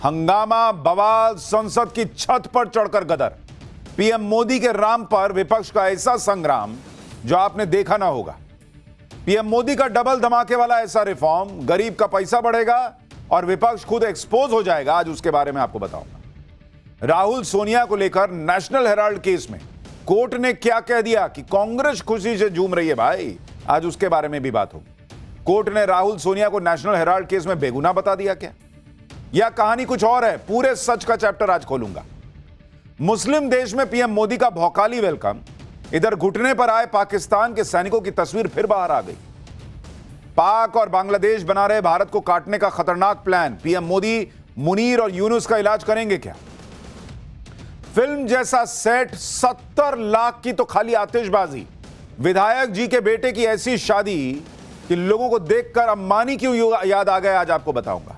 हंगामा, बवाल, संसद की छत पर चढ़कर गदर। पीएम मोदी के राम पर विपक्ष का ऐसा संग्राम जो आपने देखा ना होगा। पीएम मोदी का डबल धमाके वाला ऐसा रिफॉर्म, गरीब का पैसा बढ़ेगा और विपक्ष खुद एक्सपोज हो जाएगा। आज उसके बारे में आपको बताऊंगा। राहुल सोनिया को लेकर नेशनल हेराल्ड केस में कोर्ट ने क्या कह दिया कि कांग्रेस खुशी से झूम रही है भाई, आज उसके बारे में भी बात होगी। कोर्ट ने राहुल सोनिया को नेशनल हेराल्ड केस में बेगुनाह बता दिया क्या, या कहानी कुछ और है? पूरे सच का चैप्टर आज खोलूंगा। मुस्लिम देश में पीएम मोदी का भौकाली वेलकम। इधर घुटने पर आए पाकिस्तान के सैनिकों की तस्वीर फिर बाहर आ गई। पाक और बांग्लादेश बना रहे भारत को काटने का खतरनाक प्लान। पीएम मोदी मुनीर और यूनुस का इलाज करेंगे क्या? फिल्म जैसा सेट, 70 लाख की तो खाली आतिशबाजी। विधायक जी के बेटे की ऐसी शादी कि लोगों को देखकर अंबानी क्यों याद आ गया, आज आपको बताऊंगा।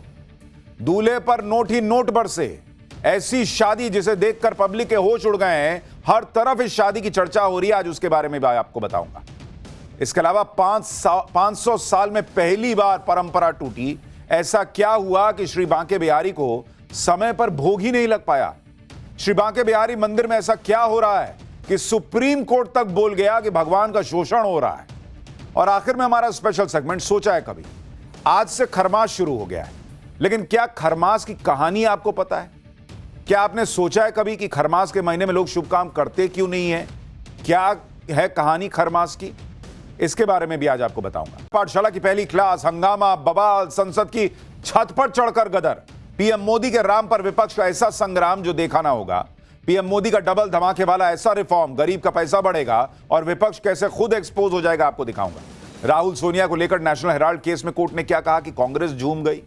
दूल्हे पर नोट ही नोट बरसे। ऐसी शादी जिसे देखकर पब्लिक के होश उड़ गए हैं। हर तरफ इस शादी की चर्चा हो रही है, आज उसके बारे में भी आपको बताऊंगा। इसके अलावा 500 साल में पहली बार परंपरा टूटी। ऐसा क्या हुआ कि श्री बांके बिहारी को समय पर भोग ही नहीं लग पाया? श्री बांके बिहारी मंदिर में ऐसा क्या हो रहा है कि सुप्रीम कोर्ट तक बोल गया कि भगवान का शोषण हो रहा है? और आखिर में हमारा स्पेशल सेगमेंट सोचा है कभी। आज से खरमास शुरू हो गया है, लेकिन क्या खरमास की कहानी आपको पता है? क्या आपने सोचा है कभी कि खरमास के महीने में लोग शुभ काम करते क्यों नहीं है? क्या है कहानी खरमास की? इसके बारे में भी आज आपको बताऊंगा। पाठशाला की पहली क्लास, हंगामा, बवाल, संसद की छत पर चढ़कर गदर। पीएम मोदी के राम पर विपक्ष का ऐसा संग्राम जो देखा ना होगा। पीएम मोदी का डबल धमाके वाला ऐसा रिफॉर्म, गरीब का पैसा बढ़ेगा और विपक्ष कैसे खुद एक्सपोज हो जाएगा, आपको दिखाऊंगा। राहुल सोनिया को लेकर नेशनल हेराल्ड केस में कोर्ट ने क्या कहा कि कांग्रेस झूम गई।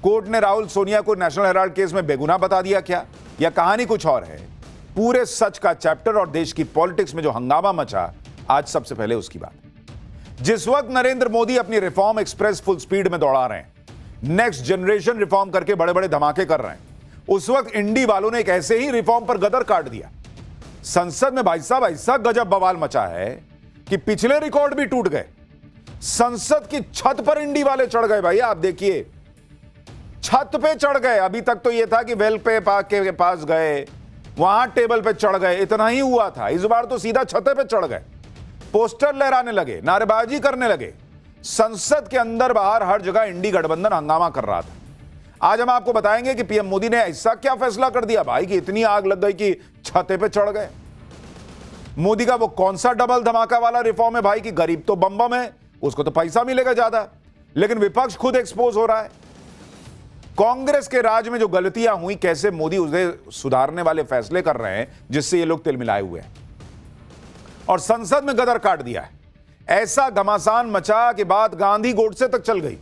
कोर्ट ने राहुल सोनिया को नेशनल हेराल्ड केस में बेगुनाह बता दिया क्या, या कहानी कुछ और है? पूरे सच का चैप्टर और देश की पॉलिटिक्स में जो हंगामा मचा, आज सबसे पहले उसकी बात। जिस वक्त नरेंद्र मोदी अपनी रिफॉर्म एक्सप्रेस फुल स्पीड में दौड़ा रहे हैं, नेक्स्ट जनरेशन रिफॉर्म करके बड़े बड़े धमाके कर रहे हैं, उस वक्त इंडी वालों ने एक ऐसे ही रिफॉर्म पर गदर काट दिया। संसद में भाई साहब ऐसा गजब बवाल मचा है कि पिछले रिकॉर्ड भी टूट गए। संसद की छत पर इंडी वाले चढ़ गए भाई, आप देखिए, छत पे चढ़ गए। अभी तक तो यह था कि वेल पे के पास गए, वहां टेबल पे चढ़ गए, इतना ही हुआ था। इस बार तो सीधा छते पे चढ़ गए, पोस्टर लहराने लगे, नारेबाजी करने लगे। संसद के अंदर बाहर हर जगह इंडी गठबंधन हंगामा कर रहा था। आज हम आपको बताएंगे कि पीएम मोदी ने ऐसा क्या फैसला कर दिया भाई कि इतनी आग लग गई कि छते पे चढ़ गए। मोदी का वो कौन सा डबल धमाका वाला रिफॉर्म है भाई कि गरीब तो बम बम है, उसको तो पैसा मिलेगा ज्यादा, लेकिन विपक्ष खुद एक्सपोज हो रहा है। कांग्रेस के राज में जो गलतियां हुई, कैसे मोदी उसे सुधारने वाले फैसले कर रहे हैं जिससे ये लोग तिलमिलाए हुए हैं। और संसद में गदर काट दिया है। ऐसा घमासान मचा कि बात गांधी गोडसे तक चल गई।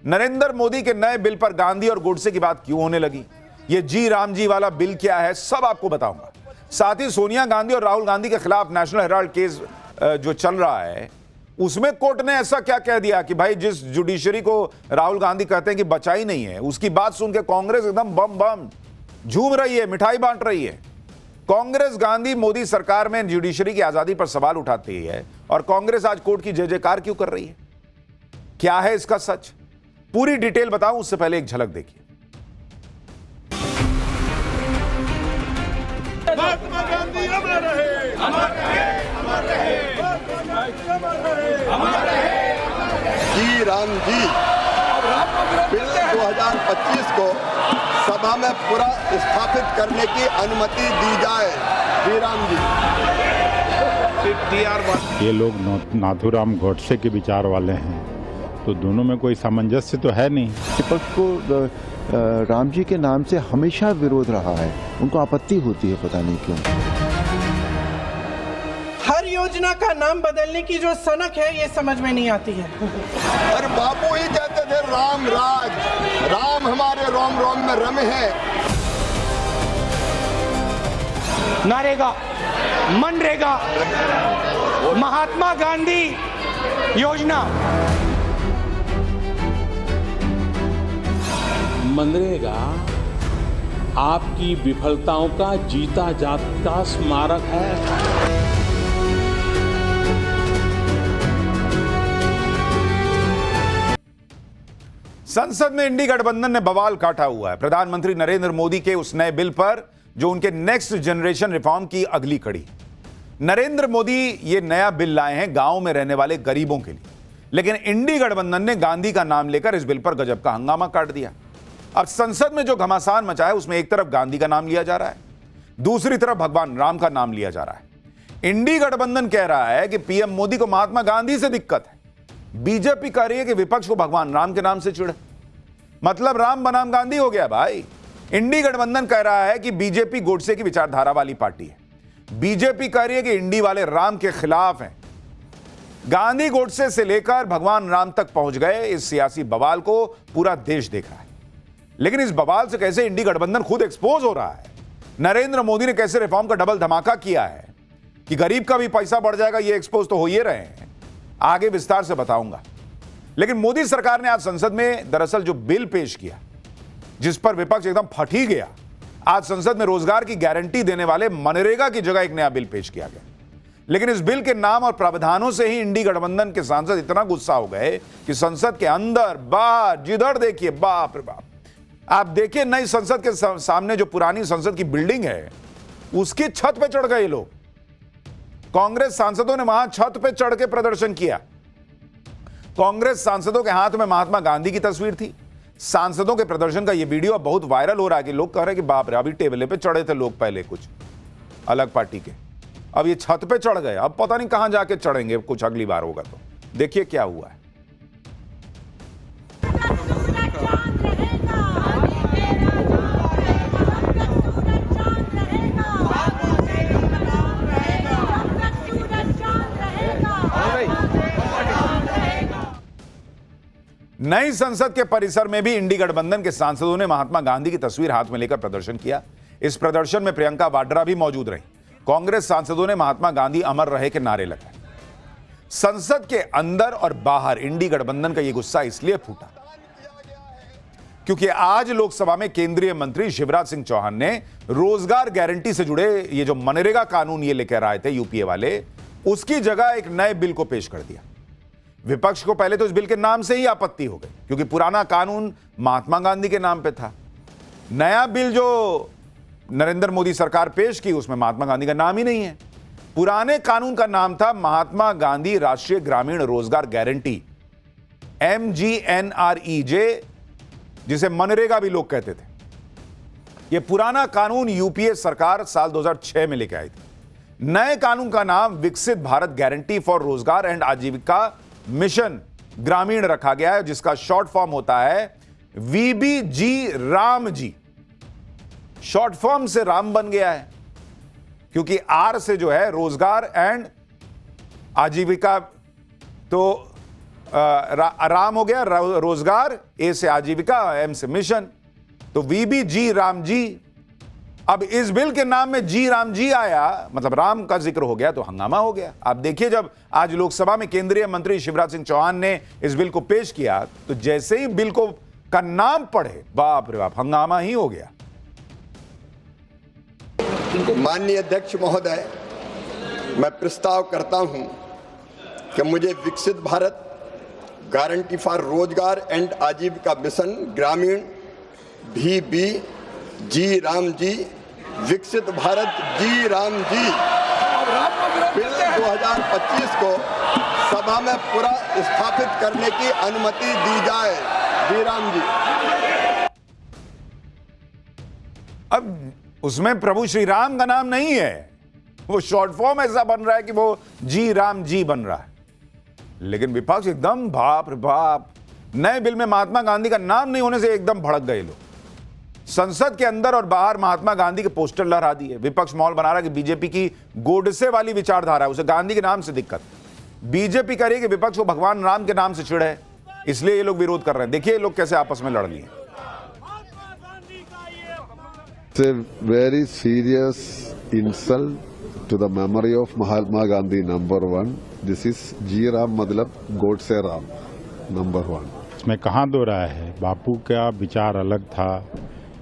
नरेंद्र मोदी के नए बिल पर गांधी और गोडसे की बात क्यों होने लगी? ये जी राम जी वाला बिल क्या है, सब आपको बताऊंगा। साथ ही सोनिया गांधी और राहुल गांधी के खिलाफ नेशनल हेराल्ड केस जो चल रहा है, उसमें कोर्ट ने ऐसा क्या कह दिया कि भाई जिस जुडिशरी को राहुल गांधी कहते हैं कि बचाई नहीं है, उसकी बात सुन के कांग्रेस एकदम बम बम झूम रही है, मिठाई बांट रही है। कांग्रेस गांधी मोदी सरकार में जुडिशरी की आजादी पर सवाल उठाती है और कांग्रेस आज कोर्ट की जय जयकार क्यों कर रही है? क्या है इसका सच? पूरी डिटेल बताऊं उससे पहले एक झलक देखिए। महात्मा गांधी अमर रहे, अमर रहे, अमर रहे, अमर रहे। श्री राम जी बिल 2025 को सभा में पूरा स्थापित करने की अनुमति दी जाए। श्री राम जी। ये लोग नाथूराम गोडसे के विचार वाले हैं, तो दोनों में कोई सामंजस्य तो है नहीं। विपक्ष को राम जी के नाम से हमेशा विरोध रहा है, उनको आपत्ति होती है, पता नहीं क्यों। हर योजना का नाम बदलने की जो सनक है, ये समझ में नहीं आती है। अरे बापू ही कहते थे राम राज, राम हमारे रोम रोम में रमे हैं। नरेगा, मनरेगा, महात्मा गांधी योजना। मनरेगा आपकी विफलताओं का जीता जागता स्मारक है। संसद में इंडी गठबंधन ने बवाल काटा हुआ है प्रधानमंत्री नरेंद्र मोदी के उस नए बिल पर जो उनके नेक्स्ट जनरेशन रिफॉर्म की अगली कड़ी। नरेंद्र मोदी ये नया बिल लाए हैं गांव में रहने वाले गरीबों के लिए, लेकिन इंडी गठबंधन ने गांधी का नाम लेकर इस बिल पर गजब का हंगामा काट दिया। अब संसद में जो घमासान मचा है उसमें एक तरफ गांधी का नाम लिया जा रहा है, दूसरी तरफ भगवान राम का नाम लिया जा रहा है। इंडी गठबंधन कह रहा है कि पीएम मोदी को महात्मा गांधी से दिक्कत है, बीजेपी कह रही है कि विपक्ष को भगवान राम के नाम से चिढ़, मतलब राम बनाम गांधी हो गया भाई। इंडी गठबंधन कह रहा है कि बीजेपी गोडसे की विचारधारा वाली पार्टी है, बीजेपी कह रही है कि इंडी वाले राम के खिलाफ हैं। गांधी गोडसे से लेकर भगवान राम तक पहुंच गए इस सियासी बवाल को पूरा देश देख रहा है, लेकिन इस बवाल से कैसे इंडी गठबंधन खुद एक्सपोज हो रहा है। नरेंद्र मोदी ने कैसे रिफॉर्म का डबल धमाका किया है कि गरीब का भी पैसा बढ़ जाएगा, ये एक्सपोज तो हो ही रहे हैं, आगे विस्तार से बताऊंगा। लेकिन मोदी सरकार ने आज संसद में दरअसल जो बिल पेश किया जिस पर विपक्ष एकदम फट ही गया, आज संसद में रोजगार की गारंटी देने वाले मनरेगा की जगह एक नया बिल पेश किया गया। लेकिन इस बिल के नाम और प्रावधानों से ही इंडी गठबंधन के सांसद इतना गुस्सा हो गए कि संसद के अंदर बाहर जिधर देखिए बाप रे बाप, आप देखिए नई संसद के सामने जो पुरानी संसद की बिल्डिंग है उसकी छत पे चढ़ गए लोग। कांग्रेस सांसदों ने वहां छत पे चढ़ के प्रदर्शन किया। कांग्रेस सांसदों के हाथ में महात्मा गांधी की तस्वीर थी। सांसदों के प्रदर्शन का यह वीडियो बहुत वायरल हो रहा है कि लोग कह रहे हैं कि बाप रे, अभी टेबल पे चढ़े थे लोग पहले कुछ अलग पार्टी के, अब ये छत पे चढ़ गए, अब पता नहीं कहां जाके चढ़ेंगे, कुछ अगली बार होगा तो देखिए क्या हुआ है। नई संसद के परिसर में भी इंडी गठबंधन के सांसदों ने महात्मा गांधी की तस्वीर हाथ में लेकर प्रदर्शन किया। इस प्रदर्शन में प्रियंका वाड्रा भी मौजूद रही। कांग्रेस सांसदों ने महात्मा गांधी अमर रहे के नारे लगाए। संसद के अंदर और बाहर इंडी गठबंधन का यह गुस्सा इसलिए फूटा क्योंकि आज लोकसभा में केंद्रीय मंत्री शिवराज सिंह चौहान ने रोजगार गारंटी से जुड़े ये जो मनरेगा कानून ये लेकर आए थे यूपीए वाले, उसकी जगह एक नए बिल को पेश कर दिया। विपक्ष को पहले तो इस बिल के नाम से ही आपत्ति हो गई क्योंकि पुराना कानून महात्मा गांधी के नाम पे था। नया बिल जो नरेंद्र मोदी सरकार पेश की उसमें महात्मा गांधी का नाम ही नहीं है। पुराने कानून का नाम था महात्मा गांधी राष्ट्रीय ग्रामीण रोजगार गारंटी, MGNREJ, जिसे मनरेगा भी लोग कहते थे। यह पुराना कानून यूपीए सरकार साल 2006 में लेकर आई थी। नए कानून का नाम विकसित भारत गारंटी फॉर रोजगार एंड आजीविका मिशन ग्रामीण रखा गया है, जिसका शॉर्ट फॉर्म होता है VBG Ram ji. Short form से राम बन गया है क्योंकि R से जो है रोजगार एंड आजीविका, तो राम हो गया रोजगार, A से आजीविका, M से मिशन, तो VBG राम जी। अब इस बिल के नाम में जी राम जी आया, मतलब राम का जिक्र हो गया तो हंगामा हो गया। आप देखिए जब आज लोकसभा में केंद्रीय मंत्री शिवराज सिंह चौहान ने इस बिल को पेश किया तो जैसे ही बिल को का नाम पढ़े, बाप रे बाप, हंगामा ही हो गया। माननीय अध्यक्ष महोदय, मैं प्रस्ताव करता हूं कि मुझे विकसित भारत गारंटी फॉर रोजगार एंड आजीविका मिशन ग्रामीण VBG राम जी, विकसित भारत जी राम जी बिल 2025 को सभा में पूरा स्थापित करने की अनुमति दी जाए। जी राम जी। अब उसमें प्रभु श्री राम का नाम नहीं है, वो शॉर्ट फॉर्म ऐसा बन रहा है कि वो जी राम जी बन रहा है। लेकिन विपक्ष एकदम बाप रे बाप, नए बिल में महात्मा गांधी का नाम नहीं होने से एकदम भड़क गए लोग। संसद के अंदर और बाहर महात्मा गांधी के पोस्टर लहरा दिए। विपक्ष माहौल बना रहा है कि बीजेपी की गोडसे वाली विचारधारा है, उसे गांधी के नाम से दिक्कत। बीजेपी कह रही है कि विपक्ष को भगवान राम के नाम से चिढ़ है, इसलिए ये लोग विरोध कर रहे हैं। देखिए ये लोग कैसे आपस में लड़ लिए। It's a very serious insult to the memory of Mahatma Gandhi, number one. This is G Ram मतलब गोडसे राम, number one. इसमें कहाँ दो राय है, बापू का विचार अलग था,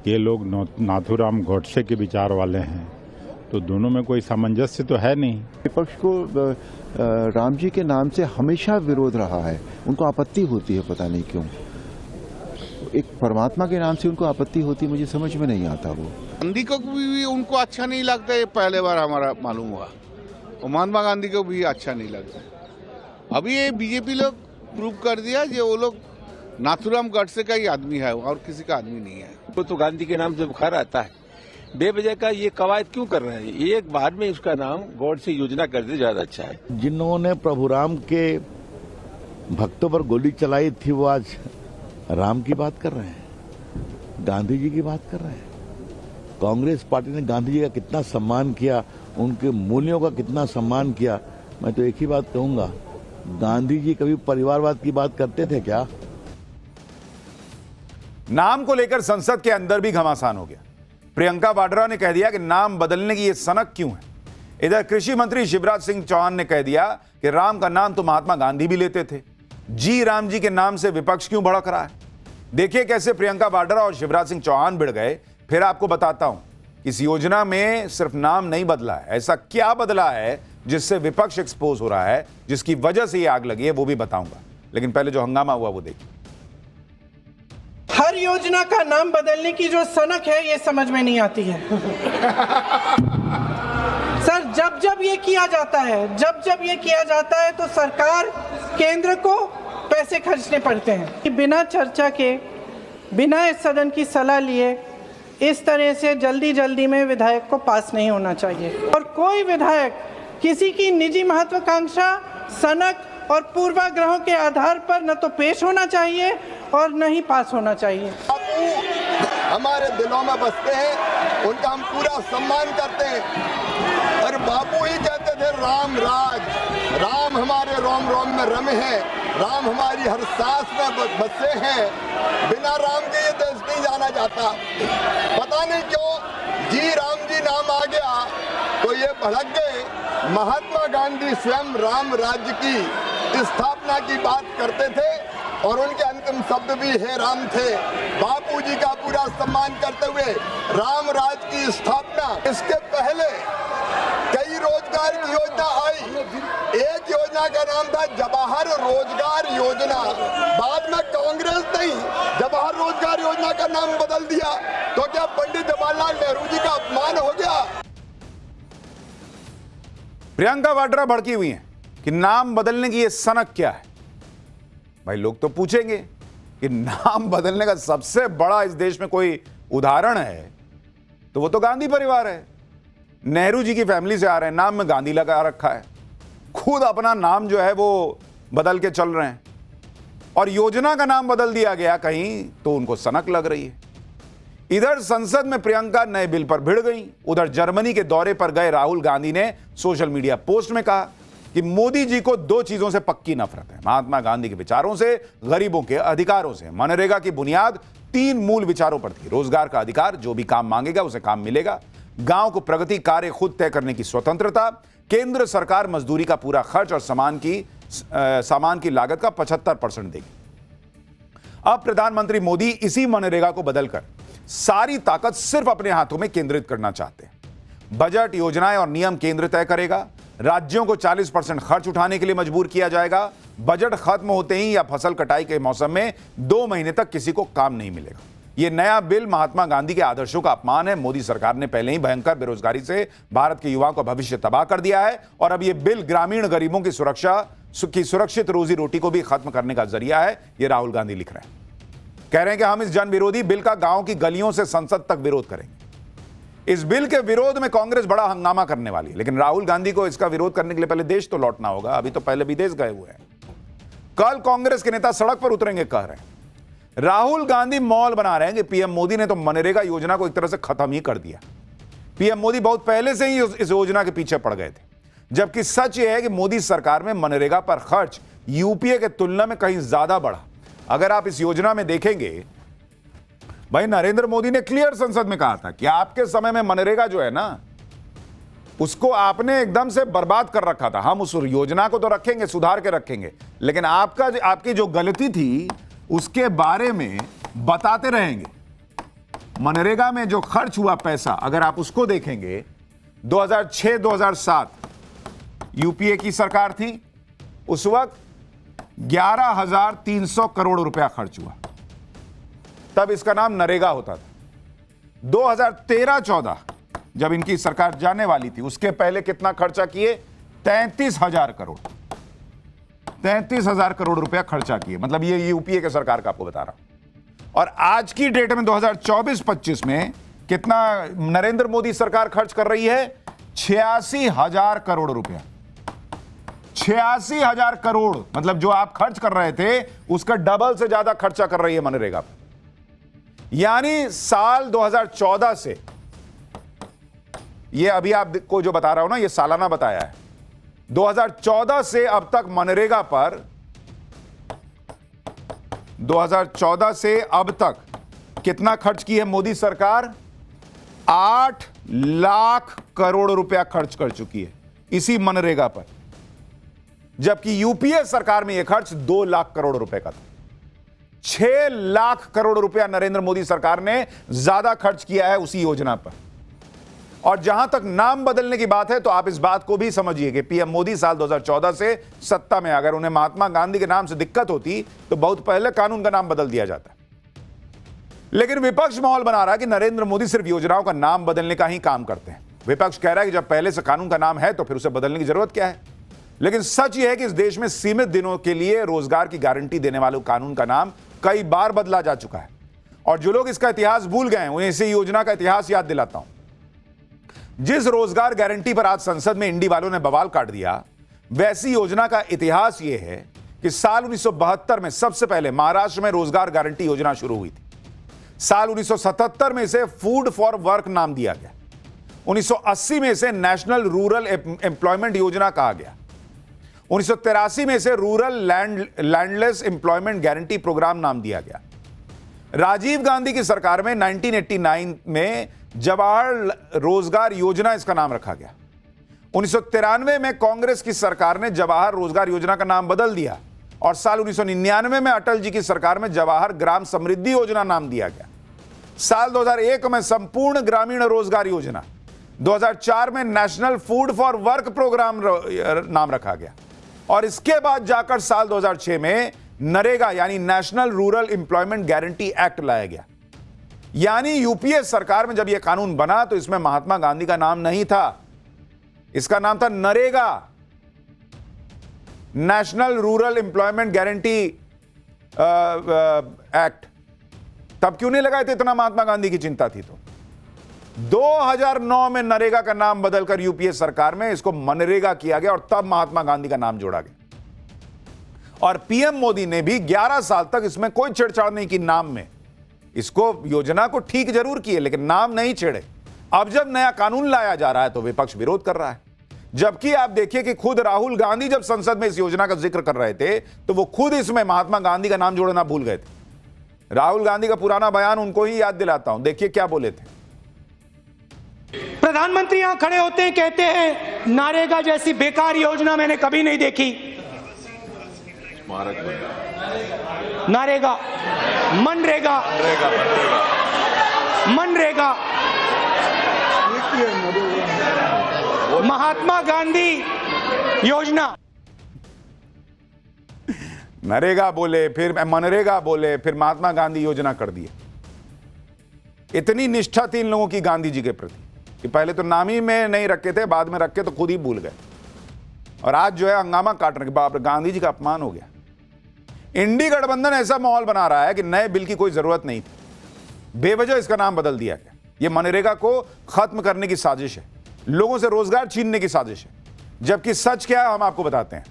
ये लोग नाथूराम गोडसे के विचार वाले हैं, तो दोनों में कोई सामंजस्य तो है नहीं। विपक्ष को राम जी के नाम से हमेशा विरोध रहा है, उनको आपत्ति होती है, पता नहीं क्यों। एक परमात्मा के नाम से उनको आपत्ति होती, मुझे समझ में नहीं आता वो। गांधी को भी उनको अच्छा नहीं लगता, ये पहले बार हमारा मालूम हुआ। और महात्मा गांधी को भी अच्छा नहीं लगता। अभी ये बीजेपी लोग प्रूव कर दिया कि वो लोग नाथुराम गडसे का ही आदमी है और किसी का आदमी नहीं है। वो तो गांधी के नाम से बुखार आता है, बेवजह का ये कवायद क्यों कर रहे हैं? एक बाद में उसका नाम गॉडसे योजना कर दे, ज्यादा अच्छा है। जिन्होंने प्रभु राम के भक्तों पर गोली चलाई थी वो आज राम की बात कर रहे हैं, गांधी जी की बात कर रहे हैं। कांग्रेस पार्टी ने गांधी जी का कितना सम्मान किया, उनके मूल्यों का कितना सम्मान किया। मैं तो एक ही बात कहूंगा, गांधी जी कभी परिवारवाद की बात करते थे क्या? नाम को लेकर संसद के अंदर भी घमासान हो गया। प्रियंका वाड्रा ने कह दिया कि नाम बदलने की यह सनक क्यों है। इधर कृषि मंत्री शिवराज सिंह चौहान ने कह दिया कि राम का नाम तो महात्मा गांधी भी लेते थे, जी राम जी के नाम से विपक्ष क्यों भड़क रहा है। देखिए कैसे प्रियंका वाड्रा और शिवराज सिंह चौहान भिड़ गए। फिर आपको बताता हूं, इस योजना में सिर्फ नाम नहीं बदला है, ऐसा क्या बदला है जिससे विपक्ष एक्सपोज हो रहा है, जिसकी वजह से ये आग लगी है, वो भी बताऊंगा। लेकिन पहले जो हंगामा हुआ वो देखिए। हर योजना का नाम बदलने की जो सनक है ये समझ में नहीं आती है। सर, जब जब ये किया जाता है तो सरकार केंद्र को पैसे खर्चने पड़ते हैं। बिना चर्चा के, बिना इस सदन की सलाह लिए इस तरह से जल्दी में विधायक को पास नहीं होना चाहिए। और कोई विधायक किसी की निजी महत्वाकांक्षा, सनक और पूर्वाग्रहों के आधार पर न तो पेश होना चाहिए और न ही पास होना चाहिए। हमारे दिलों में बसते हैं, उनका हम पूरा सम्मान करते हैं। और बापू ही कहते थे राम राज, राम हमारे रोम रोम में रमे हैं, राम हमारी हर सांस में बसे हैं। बिना राम के ये देश नहीं जाना जाता। पता नहीं क्यों जी राम जी नाम आ गया तो ये भड़क गए। महात्मा गांधी स्वयं राम राज्य की स्थापना की बात करते थे और उनके अंतिम शब्द भी हे राम थे। बापूजी का पूरा सम्मान करते हुए राम राज की स्थापना। इसके पहले कई रोजगार की योजना आई। एक योजना का नाम था जवाहर रोजगार योजना। बाद में कांग्रेस ने जवाहर रोजगार योजना का नाम बदल दिया। तो क्या पंडित जवाहरलाल नेहरू जी का अपमान हो गया? प्रियंका वाड्रा भड़की हुई हैं कि नाम बदलने की यह सनक क्या है। भाई लोग तो पूछेंगे कि नाम बदलने का सबसे बड़ा इस देश में कोई उदाहरण है तो वो तो गांधी परिवार है। नेहरू जी की फैमिली से आ रहे हैं, नाम में गांधी लगा रखा है, खुद अपना नाम जो है वो बदल के चल रहे हैं और योजना का नाम बदल दिया गया कहीं तो उनको सनक लग रही है। इधर संसद में प्रियंका नए बिल पर भिड़ गई। उधर जर्मनी के दौरे पर गए राहुल गांधी ने सोशल मीडिया पोस्ट में कहा कि मोदी जी को दो चीजों से पक्की नफरत है, महात्मा गांधी के विचारों से, गरीबों के अधिकारों से। मनरेगा की बुनियाद 3 मूल विचारों पर थी। रोजगार का अधिकार, जो भी काम मांगेगा उसे काम मिलेगा। गांव को प्रगति कार्य खुद तय करने की स्वतंत्रता। केंद्र सरकार मजदूरी का पूरा खर्च और सामान की लागत का 75% देगी। अब प्रधानमंत्री मोदी इसी मनरेगा को बदलकर सारी ताकत सिर्फ अपने हाथों में केंद्रित करना चाहते हैं। बजट, योजनाएं और नियम केंद्र तय करेगा। राज्यों को 40% खर्च उठाने के लिए मजबूर किया जाएगा। बजट खत्म होते ही या फसल कटाई के मौसम में 2 महीने तक किसी को काम नहीं मिलेगा। यह नया बिल महात्मा गांधी के आदर्शों का अपमान है। मोदी सरकार ने पहले ही भयंकर बेरोजगारी से भारत के युवाओं का भविष्य तबाह कर दिया है और अब यह बिल ग्रामीण गरीबों की सुरक्षित रोजी रोटी को भी खत्म करने का जरिया है। यह राहुल गांधी लिख रहे हैं। कह रहे हैं कि हम इस जन विरोधी बिल का गांव की गलियों से संसद तक विरोध करेंगे। इस बिल के विरोध में कांग्रेस बड़ा हंगामा करने वाली है, लेकिन राहुल गांधी को इसका विरोध करने के लिए पहले देश तो लौटना होगा। अभी तो पहले विदेश गए हुए हैं। कल कांग्रेस के नेता सड़क पर उतरेंगे, कह रहे हैं। राहुल गांधी मॉल बना रहे हैं कि पीएम मोदी ने तो मनरेगा योजना को एक तरह से खत्म ही कर दिया। पीएम मोदी बहुत पहले से ही इस योजना के पीछे पड़ गए थे, जबकि सच यह है कि मोदी सरकार में मनरेगा पर खर्च यूपीए के तुलना में कहीं ज्यादा बढ़ा। अगर आप इस योजना में देखेंगे, भाई नरेंद्र मोदी ने क्लियर संसद में कहा था कि आपके समय में मनरेगा जो है ना, उसको आपने एकदम से बर्बाद कर रखा था। हम उस योजना को तो रखेंगे, सुधार के रखेंगे, लेकिन आपकी जो गलती थी उसके बारे में बताते रहेंगे। मनरेगा में जो खर्च हुआ पैसा, अगर आप उसको देखेंगे, 2006-2007 यूपीए की सरकार थी, उस वक्त 11,300 करोड़ रुपया खर्च हुआ। तब इसका नाम नरेगा होता था। 2013-14 जब इनकी सरकार जाने वाली थी, उसके पहले कितना खर्चा किए? 33,000 करोड़, 33,000 करोड़ रुपया खर्चा किए। मतलब ये यूपीए के सरकार का आपको बता रहा हूं। और आज की डेट में 2024-25 में कितना नरेंद्र मोदी सरकार खर्च कर रही है? 86,000 करोड़ रुपया। 86,000 करोड़, मतलब जो आप खर्च कर रहे थे उसका डबल से ज्यादा खर्चा कर रही है मनरेगा पर। यानी साल 2014 से, ये अभी आपको जो बता रहा हूं ना, ये सालाना बताया है, 2014 से अब तक मनरेगा पर, 2014 से अब तक कितना खर्च की है मोदी सरकार? 8 लाख करोड़ रुपया खर्च कर चुकी है इसी मनरेगा पर, जबकि यूपीए सरकार में यह खर्च 2 लाख करोड़ रुपए का था। 6 लाख करोड़ रुपया नरेंद्र मोदी सरकार ने ज्यादा खर्च किया है उसी योजना पर। और जहां तक नाम बदलने की बात है, तो आप इस बात को भी समझिए कि पीएम मोदी साल 2014 से सत्ता में, अगर उन्हें महात्मा गांधी के नाम से दिक्कत होती तो बहुत पहले कानून का नाम बदल दिया जाता। लेकिन विपक्ष माहौल बना रहा है कि नरेंद्र मोदी सिर्फ योजनाओं का नाम बदलने का ही काम करते हैं। विपक्ष कह रहा है कि जब पहले से कानून का नाम है तो फिर उसे बदलने की जरूरत क्या है। लेकिन सच यह है कि इस देश में सीमित दिनों के लिए रोजगार की गारंटी देने वाले कानून का नाम कई बार बदला जा चुका है। और जो लोग इसका इतिहास भूल गए हैं, उन्हें इसी योजना का इतिहास याद दिलाता हूं। जिस रोजगार गारंटी पर आज संसद में इंडी वालों ने बवाल काट दिया, वैसी योजना का इतिहास यह है कि साल 1972 में सबसे पहले महाराष्ट्र में रोजगार गारंटी योजना शुरू हुई थी। साल 1977 में इसे फूड फॉर वर्क नाम दिया गया। 1980 में इसे नेशनल रूरल एम्प्लॉयमेंट योजना कहा गया। 1983 में इसे rural landless employment guarantee programme नाम दिया गया। राजीव गांधी की सरकार में 1989 में जवाहर रोजगार योजना इसका नाम रखा गया। 1993 में कांग्रेस की सरकार ने जवाहर रोजगार योजना का नाम बदल दिया और साल 1999 में अटल जी की सरकार में जवाहर ग्राम समृद्धि योजना नाम दिया गया। साल 2001 में संपूर्ण ग्रामीण रोजगार योजना, 2004 में national food for work programme नाम रखा गया और इसके बाद जाकर साल 2006 में नरेगा यानी national rural employment guarantee act लाया गया। यानी यूपीए सरकार में जब यह कानून बना तो इसमें महात्मा गांधी का नाम नहीं था, इसका नाम था NREGA, national rural employment guarantee act. तब क्यों नहीं लगाए थे? इतना महात्मा गांधी की चिंता थी तो। 2009 में नरेगा का नाम बदलकर यूपीए सरकार में इसको मनरेगा किया गया और तब महात्मा गांधी का नाम जोड़ा गया। और पीएम मोदी ने भी 11 साल तक इसमें कोई छेड़छाड़ नहीं की नाम में। इसको योजना को ठीक जरूर किए लेकिन नाम नहीं छेड़े। अब जब नया कानून लाया जा रहा है तो विपक्ष विरोध कर रहा है। जबकि आप देखिए कि खुद राहुल गांधी जब संसद में इस योजना का जिक्र कर रहे थे तो वो खुद इसमें महात्मा गांधी का नाम जोड़ना भूल गए थे। राहुल गांधी का पुराना बयान उनको ही याद दिलाता हूं, देखिए क्या बोले थे। प्रधानमंत्री यहां खड़े होते हैं, कहते हैं नारेगा जैसी बेकार योजना मैंने कभी नहीं देखी। नारेगा, मनरेगा, मनरेगा, महात्मा गांधी योजना। नरेगा बोले, फिर मनरेगा बोले, फिर महात्मा गांधी योजना कर दिए। इतनी निष्ठा थी इन लोगों की गांधी जी के प्रति कि पहले तो नाम ही में नहीं रखे थे, बाद में रखे तो खुद ही भूल गए। और आज जो है हंगामा काट रहे, बाप रे, गांधी जी का अपमान हो गया। इंडी गठबंधन ऐसा माहौल बना रहा है कि नए बिल की कोई जरूरत नहीं थी, बेवजह इसका नाम बदल दिया गया। यह मनरेगा को खत्म करने की साजिश है, लोगों से रोजगार छीनने की साजिश है। जबकि सच क्या है हम आपको बताते हैं।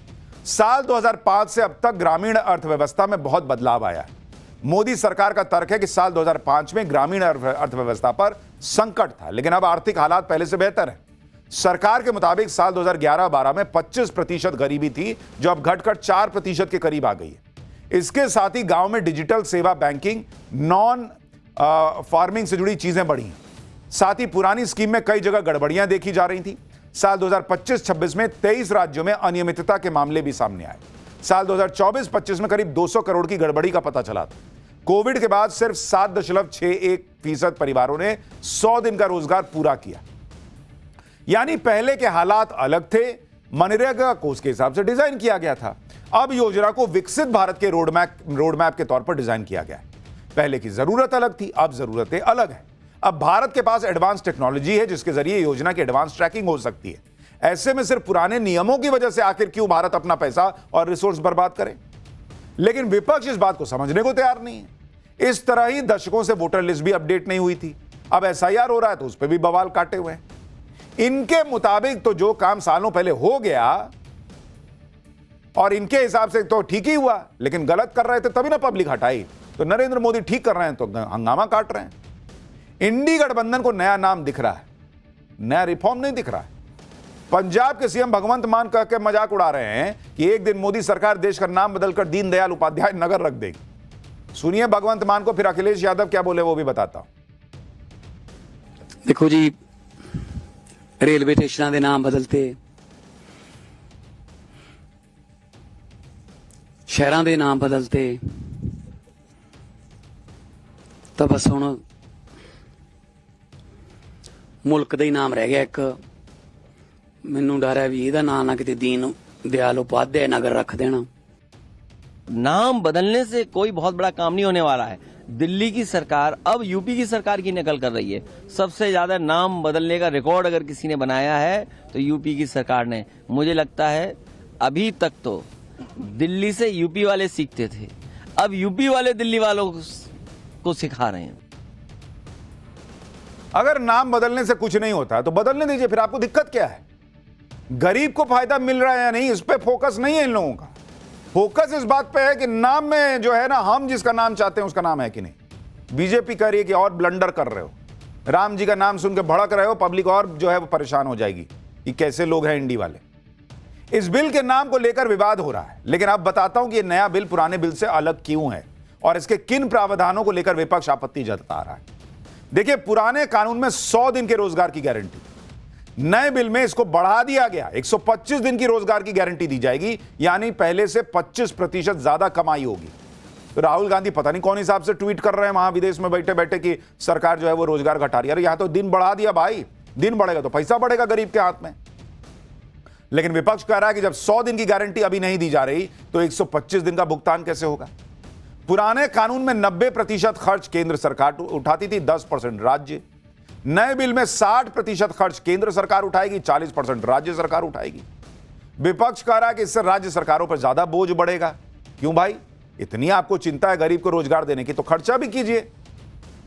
साल 2005 से अब तक ग्रामीण अर्थव्यवस्था में बहुत बदलाव आया है। मोदी सरकार का तर्क है कि साल 2005 में ग्रामीण अर्थव्यवस्था पर संकट था, लेकिन अब आर्थिक हालात पहले से बेहतर है। सरकार के मुताबिक साल 2011-12 में 25% गरीबी थी, जो अब घटकर 4% के करीब आ गई है। इसके साथ ही गांव में डिजिटल सेवा, बैंकिंग, नॉन फार्मिंग से जुड़ी चीजें बढ़ी हैं। साथ ही पुरानी स्कीम में कई जगह गड़बड़ियां देखी जा रही थी। साल 2025-26 में 23 राज्यों में अनियमितता के मामले भी सामने आए। साल 2024-25 में करीब 200 करोड़ की गड़बड़ी का पता चला था। कोविड के बाद सिर्फ 7.61% परिवारों ने 100 दिन का रोजगार पूरा किया। यानी पहले के हालात अलग थे, मनरेगा को उसके हिसाब से डिजाइन किया गया था। अब योजना को विकसित भारत के रोडमैप के तौर पर डिजाइन किया गया है। पहले की जरूरत अलग थी, अब जरूरतें अलग है। अब भारत के पास एडवांस टेक्नोलॉजी है जिसके जरिए योजना की एडवांस ट्रैकिंग हो सकती है। ऐसे में सिर्फ पुराने नियमों की वजह से आखिर क्यों भारत अपना पैसा और रिसोर्स बर्बाद करे? लेकिन विपक्ष इस बात को समझने को तैयार नहीं है। इस तरह ही दशकों से वोटर लिस्ट भी अपडेट नहीं हुई थी, अब एसआईआर हो रहा है तो उस पर भी बवाल काटे हुए हैं। इनके मुताबिक तो जो काम सालों पहले हो गया और इनके हिसाब से तो ठीक ही हुआ, लेकिन गलत कर रहे थे तभी ना पब्लिक हटाई। तो नरेंद्र मोदी ठीक कर रहे हैं तो हंगामा काट रहे हैं। इंडी गठबंधन को नया नाम दिख रहा है, नया रिफॉर्म नहीं दिख रहा है। पंजाब के सीएम भगवंत मान कह के मजाक उड़ा रहे हैं कि एक दिन मोदी सरकार देश का नाम बदलकर दीनदयाल उपाध्याय नगर रख देगी। सुनिए भगवंत मान को, फिर अखिलेश यादव क्या बोले वो भी बताता हूं। देखो जी, रेलवे स्टेशनों के नाम बदलते, शहरों के नाम बदलते, तो बस हुण मुल्क का ही नाम रह गया एक। मैनू डर है भी ਇਹਦਾ नाम ना किते दीन दयाल उपाध्याय नगर रख देना। नाम बदलने से कोई बहुत बड़ा काम नहीं होने वाला है। दिल्ली की सरकार अब यूपी की सरकार की नकल कर रही है। सबसे ज्यादा नाम बदलने का रिकॉर्ड अगर किसी ने बनाया है तो यूपी की सरकार ने। मुझे लगता है अभी तक तो दिल्ली से यूपी वाले सीखते थे, अब यूपी वाले दिल्ली वालों को सिखा रहे हैं। अगर नाम बदलने से कुछ नहीं होता तो बदलने दीजिए, फिर आपको दिक्कत क्या है? गरीब को फायदा मिल रहा है या नहीं, इस पे फोकस नहीं है इन लोगों का। फोकस इस बात पे है कि नाम में जो है ना, हम जिसका नाम चाहते हैं उसका नाम है कि नहीं। बीजेपी कह रही है कि और ब्लंडर कर रहे हो, राम जी का नाम सुन के भड़क रहे हो, पब्लिक और जो है वो परेशान हो जाएगी कि कैसे लोग हैं इंडी वाले। इस बिल के नाम को लेकर विवाद हो रहा है, लेकिन अब बताता हूं कि यह नया बिल पुराने बिल से अलग क्यों है और इसके किन प्रावधानों को लेकर विपक्ष आपत्ति जता रहा है। देखिए, पुराने कानून में 100 दिन के रोजगार की गारंटी, नए बिल में इसको बढ़ा दिया गया, 125 दिन की रोजगार की गारंटी दी जाएगी, यानी पहले से 25% ज्यादा कमाई होगी। तो राहुल गांधी पता नहीं कौन हिसाब से ट्वीट कर रहे हैं वहां विदेश में बैठे बैठे कि सरकार जो है वो रोजगार घटा रही है। अरे यहां तो दिन बढ़ा दिया भाई, दिन बढ़ेगा तो पैसा बढ़ेगा गरीब के हाथ में। लेकिन विपक्ष कह रहा है कि जब 100 दिन की गारंटी अभी नहीं दी जा रही तो 125 दिन का भुगतान कैसे होगा? पुराने कानून में 90% खर्च केंद्र सरकार उठाती थी, 10% राज्य। नए बिल में 60% खर्च केंद्र सरकार उठाएगी, 40% राज्य सरकार उठाएगी। विपक्ष कह रहा है कि इससे राज्य सरकारों पर ज्यादा बोझ बढ़ेगा। क्यों भाई, इतनी आपको चिंता है गरीब को रोजगार देने की तो खर्चा भी कीजिए।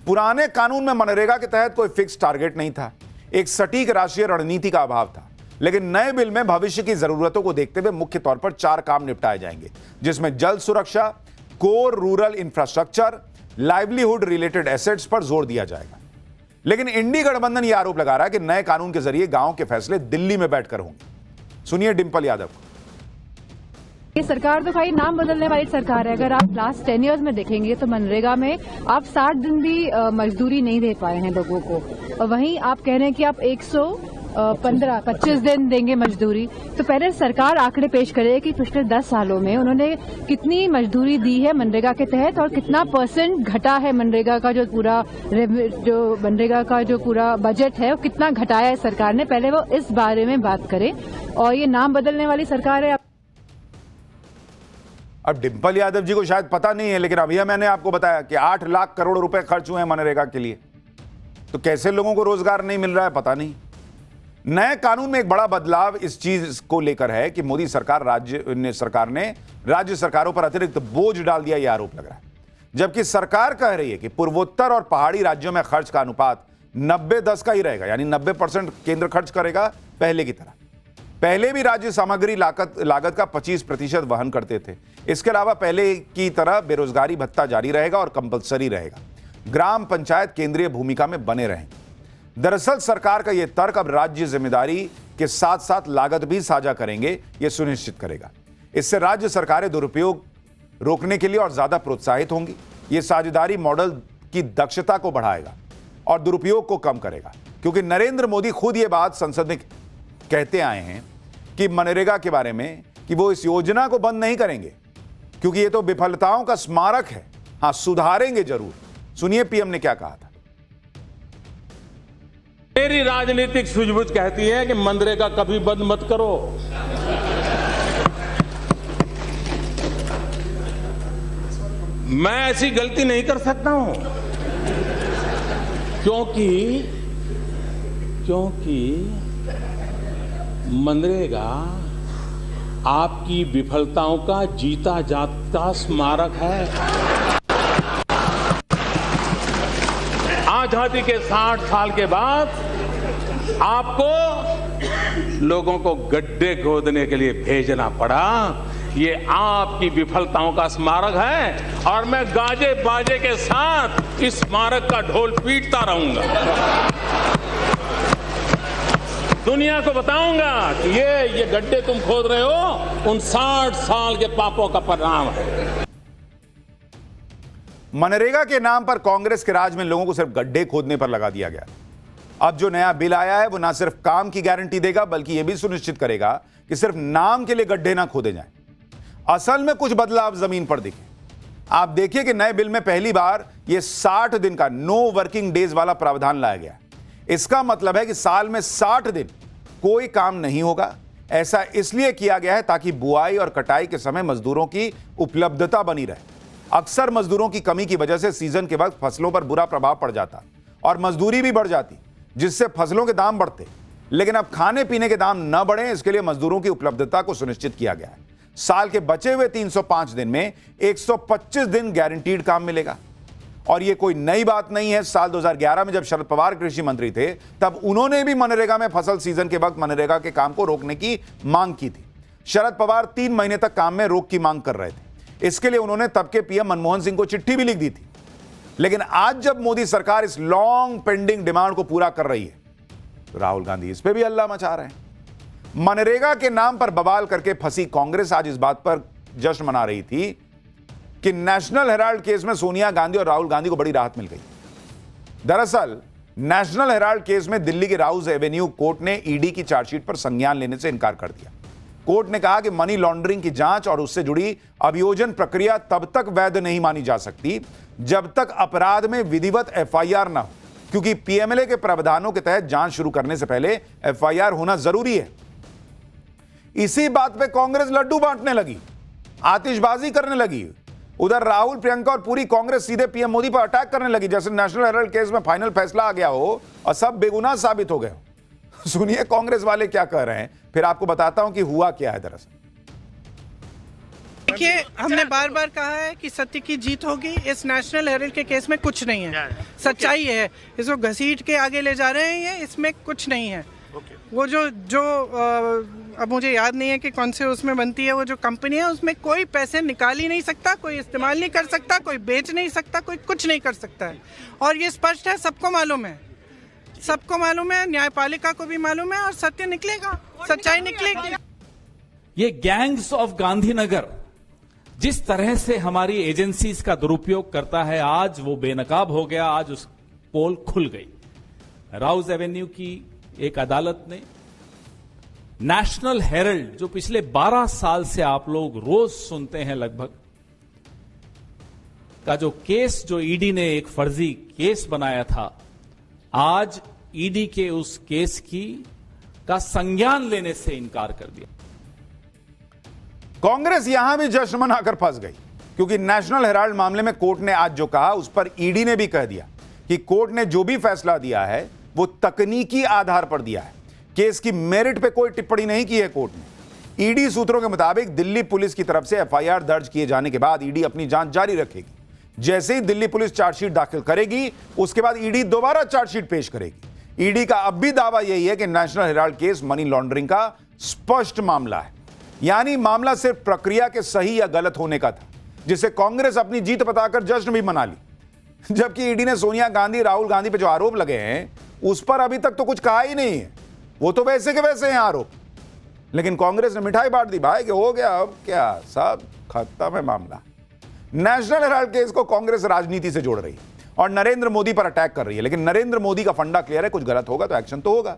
पुराने कानून में मनरेगा के तहत कोई फिक्स टारगेट नहीं था, एक सटीक राष्ट्रीय रणनीति का अभाव था। लेकिन नए बिल में भविष्य की जरूरतों को देखते हुए मुख्य तौर पर 4 काम निपटाए जाएंगे, जिसमें जल सुरक्षा, core rural infrastructure, livelihood related assets पर जोर दिया जाएगा। लेकिन इंडी गठबंधन यह आरोप लगा रहा है कि नए कानून के जरिए गांव के फैसले दिल्ली में बैठकर होंगे। सुनिए डिंपल यादव। ये सरकार तो भाई नाम बदलने वाली सरकार है। अगर आप लास्ट 10 इयर्स में देखेंगे तो मनरेगा में आप 60 दिन भी मजदूरी नहीं दे पाए हैं लोगों को, और वहीं आप कह रहे हैं कि आप 125 दिन देंगे मजदूरी। तो पहले सरकार आंकड़े पेश करे कि पिछले 10 सालों में उन्होंने कितनी मजदूरी दी है मनरेगा के तहत और कितना % घटा है मनरेगा का जो पूरा बजट है वो कितना घटाया है सरकार ने। पहले वो इस बारे में बात करें। और ये नाम बदलने वाली सरकार है। अब डिंपल यादव जी को शायद पता नहीं है, लेकिन अभी मैंने आपको बताया कि 8 लाख करोड़ रुपए खर्च हुए हैं मनरेगा के लिए। तो कैसे लोगों को रोजगार नहीं मिल रहा है पता नहीं। नए कानून में एक बड़ा बदलाव इस चीज को लेकर है कि मोदी सरकार ने राज्य सरकारों पर अतिरिक्त बोझ डाल दिया, यह आरोप लग रहा है। जबकि सरकार कह रही है कि पूर्वोत्तर और पहाड़ी राज्यों में खर्च का अनुपात 90-10 का ही रहेगा, यानी 90% केंद्र खर्च करेगा पहले की तरह। पहले भी राज्य सामग्री लागत का 25% वहन करते थे। इसके अलावा पहले की तरह बेरोजगारी भत्ता जारी रहेगा और कंपलसरी रहेगा। ग्राम पंचायत केंद्रीय भूमिका में बने रहेंगे। दरअसल सरकार का यह तर्क अब राज्य जिम्मेदारी के साथ साथ लागत भी साझा करेंगे, यह सुनिश्चित करेगा। इससे राज्य सरकारें दुरुपयोग रोकने के लिए और ज्यादा प्रोत्साहित होंगी। यह साझेदारी मॉडल की दक्षता को बढ़ाएगा और दुरुपयोग को कम करेगा, क्योंकि नरेंद्र मोदी खुद यह बात संसद में कहते आए हैं कि मनरेगा के बारे में कि वो इस योजना को बंद नहीं करेंगे, क्योंकि ये तो विफलताओं का स्मारक है। हां, सुधारेंगे जरूर। सुनिए पीएम ने क्या कहा था। मेरी राजनीतिक सूझबूझ कहती है कि मनरेगा कभी बंद मत करो। मैं ऐसी गलती नहीं कर सकता हूं, क्योंकि मनरेगा आपकी विफलताओं का जीता जागता स्मारक है। आजादी के 60 साल के बाद आपको लोगों को गड्ढे खोदने के लिए भेजना पड़ा। ये आपकी विफलताओं का स्मारक है और मैं गाजे बाजे के साथ इस स्मारक का ढोल पीटता रहूंगा। दुनिया को बताऊंगा कि ये गड्ढे तुम खोद रहे हो उन 60 साल के पापों का परिणाम है। मनरेगा के नाम पर कांग्रेस के राज में लोगों को सिर्फ गड्ढे खोदने पर लगा दिया गया। अब जो नया बिल आया है वो ना सिर्फ काम की गारंटी देगा बल्कि यह भी सुनिश्चित करेगा कि सिर्फ नाम के लिए गड्ढे ना खोदे जाएं। असल में कुछ बदलाव जमीन पर दिखे। आप देखिए कि नए बिल में पहली बार यह 60 दिन का नो वर्किंग डेज वाला प्रावधान लाया गया। इसका मतलब है कि साल में 60 दिन कोई काम नहीं होगा। ऐसा इसलिए किया गया है ताकि बुआई और कटाई के समय मजदूरों की उपलब्धता बनी रहे। अक्सर मजदूरों की कमी की वजह से सीजन के वक्त फसलों पर बुरा प्रभाव पड़ जाता और मजदूरी भी बढ़ जाती, जिससे फसलों के दाम बढ़ते। लेकिन अब खाने पीने के दाम न बढ़े, इसके लिए मजदूरों की उपलब्धता को सुनिश्चित किया गया है। साल के बचे हुए 305 दिन में 125 दिन गारंटीड काम मिलेगा। और यह कोई नई बात नहीं है। साल 2011 में जब शरद पवार कृषि मंत्री थे तब उन्होंने भी मनरेगा में फसल सीजन के वक्त मनरेगा के काम को रोकने की मांग की थी। शरद पवार 3 महीने तक काम में रोक की मांग कर रहे थे। इसके लिए उन्होंने तब के पीएम मनमोहन सिंह को चिट्ठी भी लिख दी थी। लेकिन आज जब मोदी सरकार इस लॉन्ग पेंडिंग डिमांड को पूरा कर रही है तो राहुल गांधी इस पे भी हल्ला मचा रहे हैं। मनरेगा के नाम पर बवाल करके फंसी कांग्रेस आज इस बात पर जश्न मना रही थी कि नेशनल हेराल्ड केस में सोनिया गांधी और राहुल गांधी को बड़ी राहत मिल गई। दरअसल नेशनल हेराल्ड केस में दिल्ली के राउज एवेन्यू कोर्ट ने ईडी की चार्जशीट पर संज्ञान लेने से इनकार कर दिया। कोर्ट ने कहा कि मनी लॉन्ड्रिंग की जांच और उससे जुड़ी अभियोजन प्रक्रिया तब तक वैध नहीं मानी जा सकती जब तक अपराध में विधिवत एफआईआर ना हो, क्योंकि पीएमएलए के प्रावधानों के तहत जांच शुरू करने से पहले एफआईआर होना जरूरी है। इसी बात पे कांग्रेस लड्डू बांटने लगी, आतिशबाजी करने लगी। उधर राहुल, प्रियंका और पूरी कांग्रेस सीधे पीएम मोदी पर अटैक करने लगी जैसे नेशनल हेराल्ड केस में फाइनल फैसला आ गया हो और सब बेगुनाह साबित हो गए हो। सुनिए कांग्रेस वाले क्या कह रहे हैं, फिर आपको बताता हूं कि हुआ क्या है। दरअसल देखिए, हमने बार बार कहा है कि सत्य की जीत होगी। इस नेशनल हेराल्ड के केस में कुछ नहीं है, सच्चाई है। इसको घसीट के आगे ले जा रहे हैं, ये इसमें कुछ नहीं है। वो जो अब मुझे याद नहीं है कि कौन से उसमें बनती है, वो जो कंपनी है उसमें कोई पैसे निकाल ही नहीं सकता, कोई इस्तेमाल नहीं कर सकता, कोई बेच नहीं सकता, कोई कुछ नहीं कर सकता है। और ये स्पष्ट है, सबको मालूम है, सबको मालूम है, न्यायपालिका को भी मालूम है और सत्य निकलेगा, सच्चाई निकलेगी। ये गैंग्स ऑफ गांधीनगर जिस तरह से हमारी एजेंसीज का दुरुपयोग करता है, आज वो बेनकाब हो गया। आज उस पोल खुल गई। राउज एवेन्यू की एक अदालत ने नेशनल हेराल्ड, जो पिछले 12 साल से आप लोग रोज सुनते हैं लगभग, का जो केस, जो ईडी ने एक फर्जी केस बनाया था, आज ईडी के उस केस का संज्ञान लेने से इनकार कर दिया। कांग्रेस यहां भी जश्न मनाकर फंस गई, क्योंकि नेशनल हेराल्ड मामले में कोर्ट ने आज जो कहा उस पर ईडी ने भी कह दिया कि कोर्ट ने जो भी फैसला दिया है वो तकनीकी आधार पर दिया है। केस की मेरिट पे कोई टिप्पणी नहीं की है कोर्ट ने। ईडी सूत्रों के मुताबिक दिल्ली पुलिस की तरफ से एफआईआर दर्ज किए जाने के बाद ईडी अपनी जांच जारी रखेगी। जैसे ही दिल्ली पुलिस चार्जशीट दाखिल करेगी उसके बाद ईडी दोबारा चार्जशीट पेश करेगी। ईडी का अब भी दावा यही है कि national Herald case money laundering का स्पष्ट मामला है, यानी मामला सिर्फ प्रक्रिया के सही या गलत होने का था, जिससे कांग्रेस अपनी जीत बताकर जश्न भी मना ली। जबकि ईडी ने सोनिया गांधी, राहुल गांधी पे जो आरोप लगे हैं उस पर अभी तक तो कुछ कहा ही नहीं है, वो तो वैसे के वैसे हैं आरोप। लेकिन कांग्रेस ने मिठाई बांट दी भाई कि हो गया, अब क्या, सब खत्म है मामला। नेशनल हेराल्ड केस को कांग्रेस राजनीति से जोड़ रही है और नरेंद्र मोदी पर अटैक कर रही है, लेकिन नरेंद्र मोदी का फंडा क्लियर है, कुछ गलत होगा तो एक्शन तो होगा।